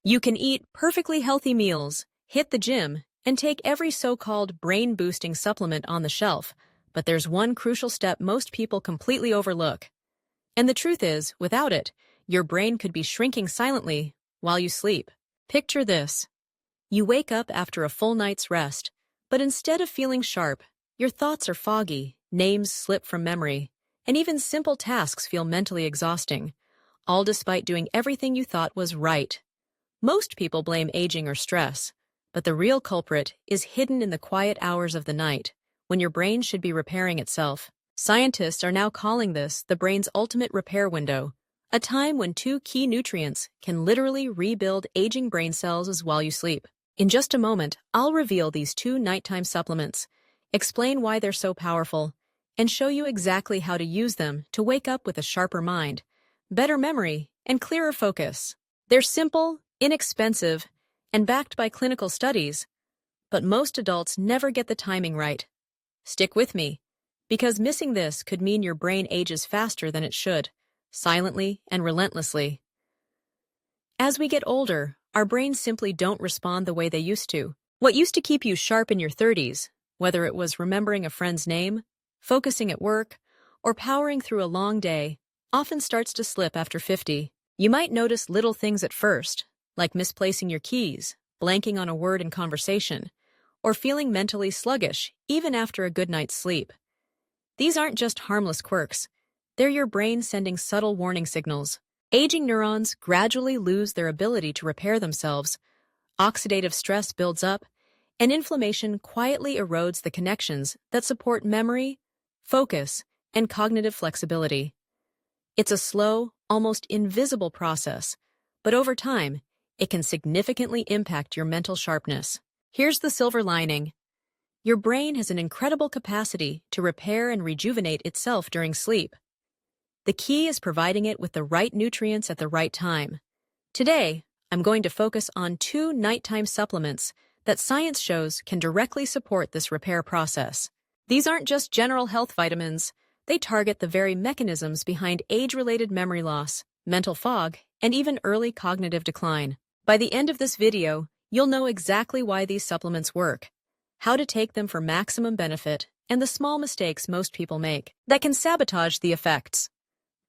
You can eat perfectly healthy meals, hit the gym, and take every so-called brain-boosting supplement on the shelf, but there's one crucial step most people completely overlook. And the truth is, without it, your brain could be shrinking silently while you sleep. Picture this. You wake up after a full night's rest, but instead of feeling sharp, your thoughts are foggy, names slip from memory, and even simple tasks feel mentally exhausting, all despite doing everything you thought was right. Most people blame aging or stress, but the real culprit is hidden in the quiet hours of the night, when your brain should be repairing itself. Scientists are now calling this the brain's ultimate repair window, a time when two key nutrients can literally rebuild aging brain cells while you sleep. In just a moment, I'll reveal these two nighttime supplements, explain why they're so powerful, and show you exactly how to use them to wake up with a sharper mind, better memory, and clearer focus. They're simple, inexpensive, and backed by clinical studies, but most adults never get the timing right. Stick with me, because missing this could mean your brain ages faster than it should, silently and relentlessly. As we get older, our brains simply don't respond the way they used to. What used to keep you sharp in your 30s, whether it was remembering a friend's name, focusing at work, or powering through a long day, often starts to slip after 50. You might notice little things at first, like misplacing your keys, blanking on a word in conversation, or feeling mentally sluggish even after a good night's sleep. These aren't just harmless quirks. They're your brain sending subtle warning signals. Aging neurons gradually lose their ability to repair themselves, oxidative stress builds up, and inflammation quietly erodes the connections that support memory, focus, and cognitive flexibility. It's a slow, almost invisible process, but over time, it can significantly impact your mental sharpness. Here's the silver lining. Your brain has an incredible capacity to repair and rejuvenate itself during sleep. The key is providing it with the right nutrients at the right time. Today, I'm going to focus on two nighttime supplements that science shows can directly support this repair process. These aren't just general health vitamins. They target the very mechanisms behind age-related memory loss, mental fog, and even early cognitive decline. By the end of this video, you'll know exactly why these supplements work, how to take them for maximum benefit, and the small mistakes most people make that can sabotage the effects.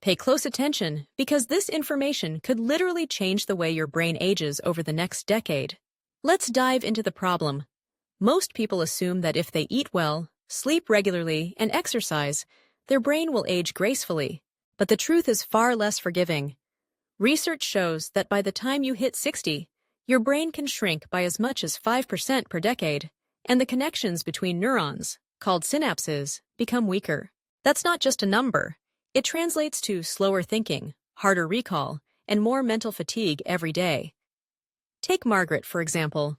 Pay close attention because this information could literally change the way your brain ages over the next decade. Let's dive into the problem. Most people assume that if they eat well, sleep regularly, and exercise, their brain will age gracefully. But the truth is far less forgiving. Research shows that by the time you hit 60, your brain can shrink by as much as 5% per decade, and the connections between neurons, called synapses, become weaker. That's not just a number. It translates to slower thinking, harder recall, and more mental fatigue every day. Take Margaret, for example.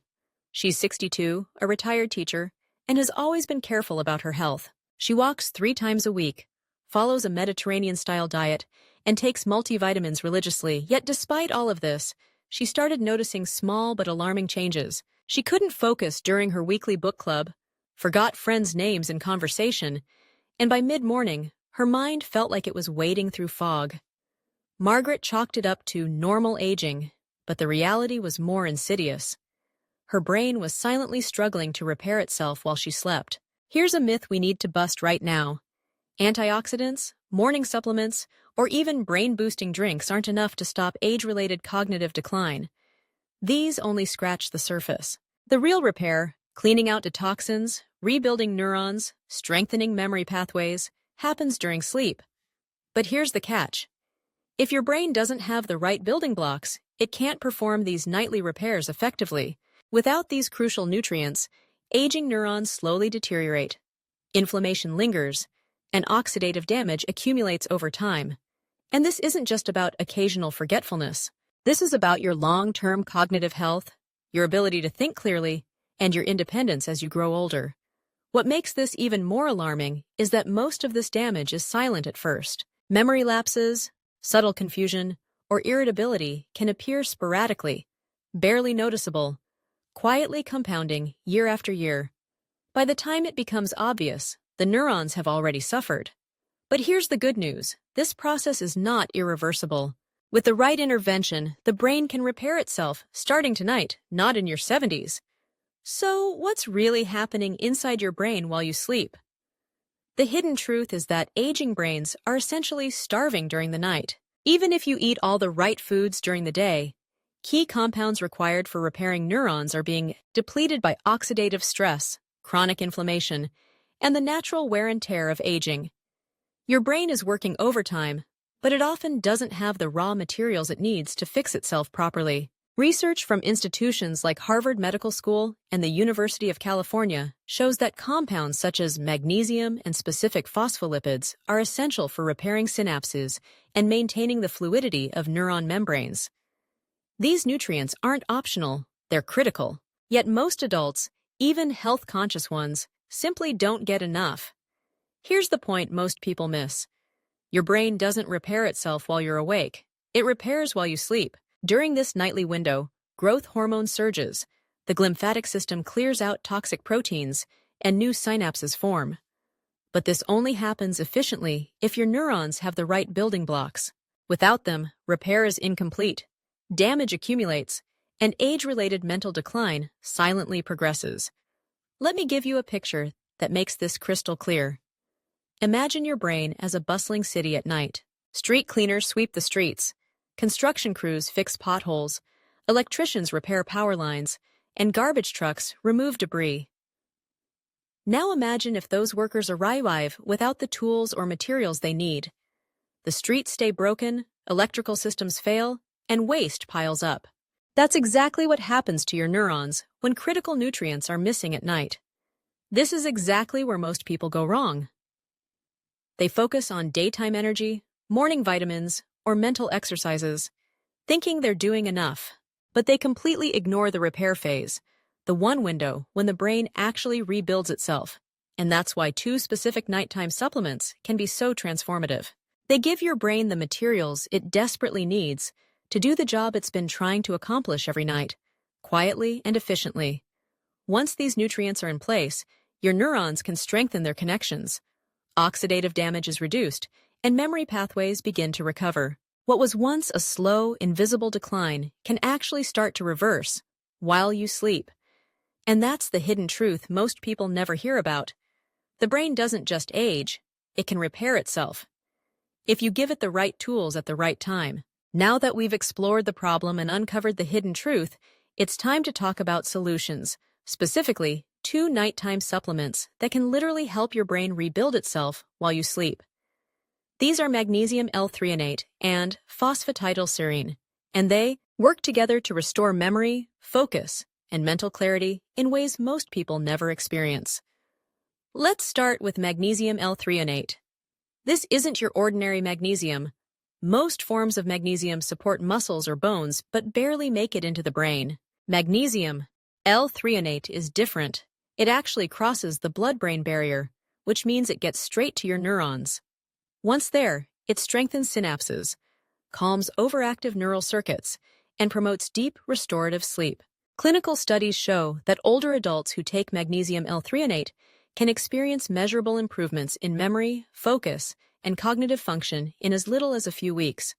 She's 62, a retired teacher, and has always been careful about her health. She walks 3 times a week, follows a Mediterranean-style diet, and takes multivitamins religiously. Yet despite all of this, she started noticing small but alarming changes. She couldn't focus during her weekly book club, forgot friends' names in conversation, and by mid-morning, her mind felt like it was wading through fog. Margaret chalked it up to normal aging, but the reality was more insidious. Her brain was silently struggling to repair itself while she slept. Here's a myth we need to bust right now. Antioxidants, morning supplements, or even brain-boosting drinks aren't enough to stop age-related cognitive decline. These only scratch the surface. The real repair, cleaning out toxins, rebuilding neurons, strengthening memory pathways, happens during sleep. But here's the catch. If your brain doesn't have the right building blocks, it can't perform these nightly repairs effectively. Without these crucial nutrients, aging neurons slowly deteriorate. Inflammation lingers, and oxidative damage accumulates over time. And this isn't just about occasional forgetfulness. This is about your long-term cognitive health, your ability to think clearly, and your independence as you grow older. What makes this even more alarming is that most of this damage is silent at first. Memory lapses, subtle confusion, or irritability can appear sporadically, barely noticeable, quietly compounding year after year. By the time it becomes obvious, the neurons have already suffered. But here's the good news. This process is not irreversible. With the right intervention, the brain can repair itself starting tonight, not in your 70s. So, what's really happening inside your brain while you sleep? The hidden truth is that aging brains are essentially starving during the night. Even if you eat all the right foods during the day, key compounds required for repairing neurons are being depleted by oxidative stress, chronic inflammation, and the natural wear and tear of aging. Your brain is working overtime, but it often doesn't have the raw materials it needs to fix itself properly. Research from institutions like Harvard Medical School and the University of California shows that compounds such as magnesium and specific phospholipids are essential for repairing synapses and maintaining the fluidity of neuron membranes. These nutrients aren't optional, they're critical. Yet most adults, even health-conscious ones, simply don't get enough. Here's the point most people miss. Your brain doesn't repair itself while you're awake. It repairs while you sleep. During this nightly window, growth hormone surges, the glymphatic system clears out toxic proteins, and new synapses form. But this only happens efficiently if your neurons have the right building blocks. Without them, repair is incomplete, damage accumulates, and age-related mental decline silently progresses. Let me give you a picture that makes this crystal clear. Imagine your brain as a bustling city at night. Street cleaners sweep the streets. Construction crews fix potholes, electricians repair power lines, and garbage trucks remove debris. Now imagine if those workers arrive without the tools or materials they need. The streets stay broken, electrical systems fail, and waste piles up. That's exactly what happens to your neurons when critical nutrients are missing at night. This is exactly where most people go wrong. They focus on daytime energy, morning vitamins, or mental exercises, thinking they're doing enough, but they completely ignore the repair phase, the one window when the brain actually rebuilds itself. And that's why 2 specific nighttime supplements can be so transformative. They give your brain the materials it desperately needs to do the job it's been trying to accomplish every night, quietly and efficiently. Once these nutrients are in place, your neurons can strengthen their connections. Oxidative damage is reduced, and memory pathways begin to recover. What was once a slow, invisible decline can actually start to reverse while you sleep. And that's the hidden truth most people never hear about. The brain doesn't just age, it can repair itself, if you give it the right tools at the right time. Now that we've explored the problem and uncovered the hidden truth, it's time to talk about solutions, specifically 2 nighttime supplements that can literally help your brain rebuild itself while you sleep. These are magnesium L-threonate and phosphatidylserine, and they work together to restore memory, focus, and mental clarity in ways most people never experience. Let's start with magnesium L-threonate. This isn't your ordinary magnesium. Most forms of magnesium support muscles or bones but barely make it into the brain. Magnesium L-threonate is different. It actually crosses the blood-brain barrier, which means it gets straight to your neurons. Once there, it strengthens synapses, calms overactive neural circuits, and promotes deep, restorative sleep. Clinical studies show that older adults who take magnesium L-threonate can experience measurable improvements in memory, focus, and cognitive function in as little as a few weeks.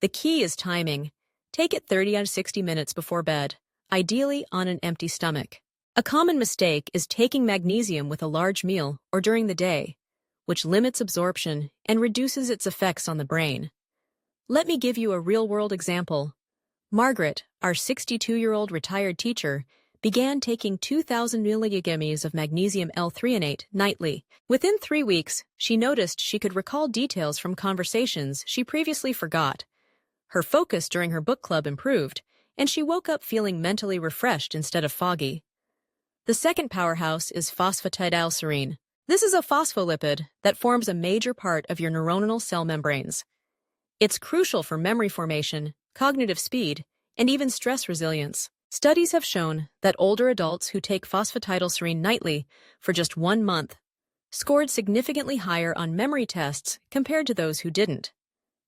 The key is timing. Take it 30 to 60 minutes before bed, ideally on an empty stomach. A common mistake is taking magnesium with a large meal or during the day, which limits absorption and reduces its effects on the brain. Let me give you a real-world example. Margaret, our 62-year-old retired teacher, began taking 2,000 milligrams of magnesium L-threonate nightly. Within 3 weeks, she noticed she could recall details from conversations she previously forgot. Her focus during her book club improved, and she woke up feeling mentally refreshed instead of foggy. The second powerhouse is phosphatidylserine. This is a phospholipid that forms a major part of your neuronal cell membranes. It's crucial for memory formation, cognitive speed, and even stress resilience. Studies have shown that older adults who take phosphatidylserine nightly for just 1 month scored significantly higher on memory tests compared to those who didn't.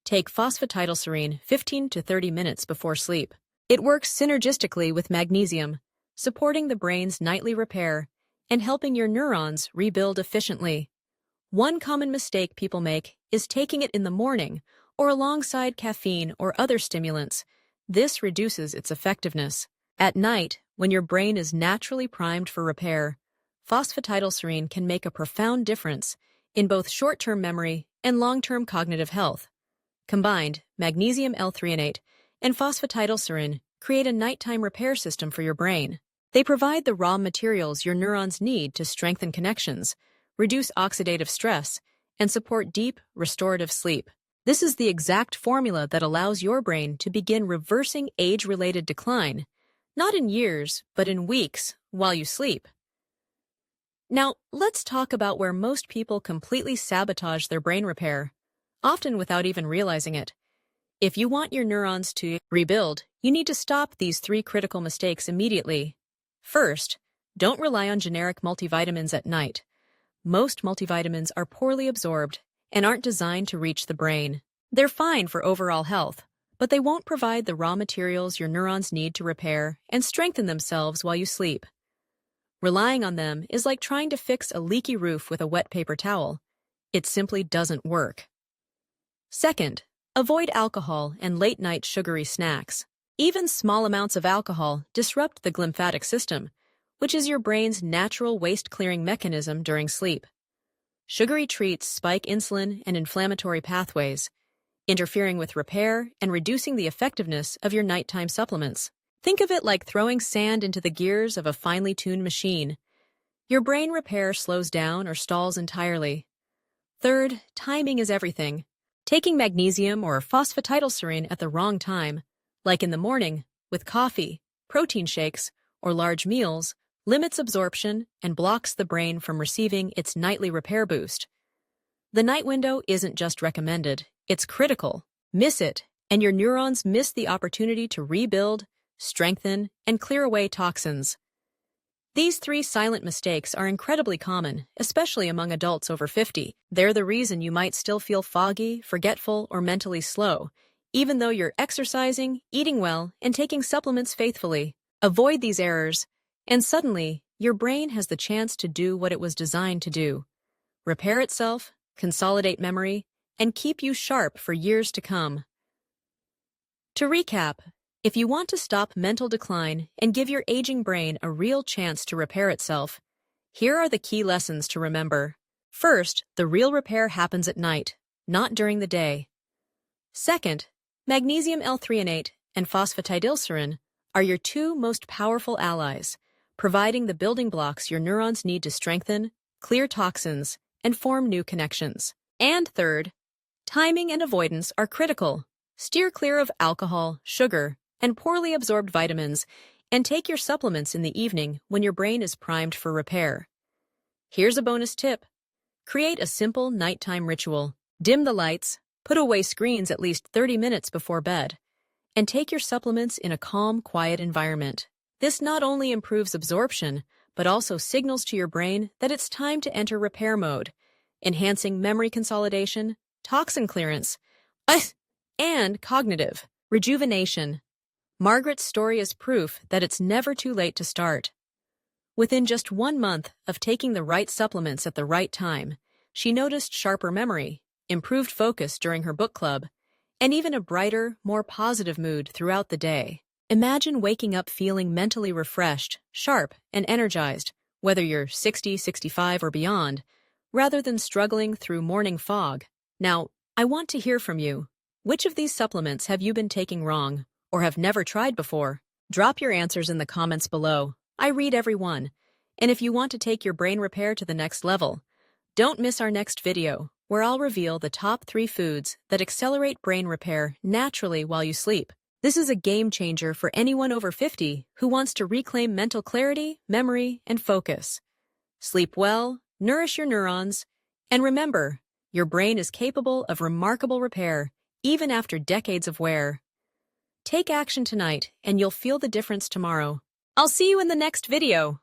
Take phosphatidylserine 15 to 30 minutes before sleep. It works synergistically with magnesium, supporting the brain's nightly repair and helping your neurons rebuild efficiently. One common mistake people make is taking it in the morning or alongside caffeine or other stimulants, this reduces its effectiveness. At night, when your brain is naturally primed for repair, phosphatidylserine can make a profound difference in both short-term memory and long-term cognitive health. Combined, magnesium L-threonate and phosphatidylserine create a nighttime repair system for your brain. They provide the raw materials your neurons need to strengthen connections, reduce oxidative stress, and support deep, restorative sleep. This is the exact formula that allows your brain to begin reversing age-related decline, not in years, but in weeks, while you sleep. Now, let's talk about where most people completely sabotage their brain repair, often without even realizing it. If you want your neurons to rebuild, you need to stop these 3 critical mistakes immediately. First, don't rely on generic multivitamins at night. Most multivitamins are poorly absorbed and aren't designed to reach the brain. They're fine for overall health, but they won't provide the raw materials your neurons need to repair and strengthen themselves while you sleep. Relying on them is like trying to fix a leaky roof with a wet paper towel. It simply doesn't work. Second, avoid alcohol and late-night sugary snacks. Even small amounts of alcohol disrupt the glymphatic system, which is your brain's natural waste-clearing mechanism during sleep. Sugary treats spike insulin and inflammatory pathways, interfering with repair and reducing the effectiveness of your nighttime supplements. Think of it like throwing sand into the gears of a finely tuned machine. Your brain repair slows down or stalls entirely. Third, timing is everything. Taking magnesium or phosphatidylserine at the wrong time, like in the morning, with coffee, protein shakes, or large meals, limits absorption and blocks the brain from receiving its nightly repair boost. The night window isn't just recommended, it's critical. Miss it, and your neurons miss the opportunity to rebuild, strengthen, and clear away toxins. These 3 silent mistakes are incredibly common, especially among adults over 50. They're the reason you might still feel foggy, forgetful, or mentally slow, even though you're exercising, eating well, and taking supplements faithfully. Avoid these errors, and suddenly, your brain has the chance to do what it was designed to do: repair itself, consolidate memory, and keep you sharp for years to come. To recap, if you want to stop mental decline and give your aging brain a real chance to repair itself, here are the key lessons to remember. First, the real repair happens at night, not during the day. Second, magnesium L-threonate and phosphatidylserine are your 2 most powerful allies, providing the building blocks your neurons need to strengthen, clear toxins, and form new connections. And third, timing and avoidance are critical. Steer clear of alcohol, sugar, and poorly absorbed vitamins, and take your supplements in the evening when your brain is primed for repair. Here's a bonus tip. Create a simple nighttime ritual. Dim the lights, put away screens at least 30 minutes before bed, and take your supplements in a calm, quiet environment. This not only improves absorption, but also signals to your brain that it's time to enter repair mode, enhancing memory consolidation, toxin clearance, and cognitive rejuvenation. Margaret's story is proof that it's never too late to start. Within just 1 month of taking the right supplements at the right time, she noticed sharper memory, improved focus during her book club, and even a brighter, more positive mood throughout the day. Imagine waking up feeling mentally refreshed, sharp, and energized, whether you're 60, 65, or beyond, rather than struggling through morning fog. Now, I want to hear from you. Which of these supplements have you been taking wrong, or have never tried before? Drop your answers in the comments below. I read every one. And if you want to take your brain repair to the next level, don't miss our next video, where I'll reveal the top 3 foods that accelerate brain repair naturally while you sleep. This is a game changer for anyone over 50 who wants to reclaim mental clarity, memory, and focus. Sleep well, nourish your neurons, and remember, your brain is capable of remarkable repair, even after decades of wear. Take action tonight, and you'll feel the difference tomorrow. I'll see you in the next video.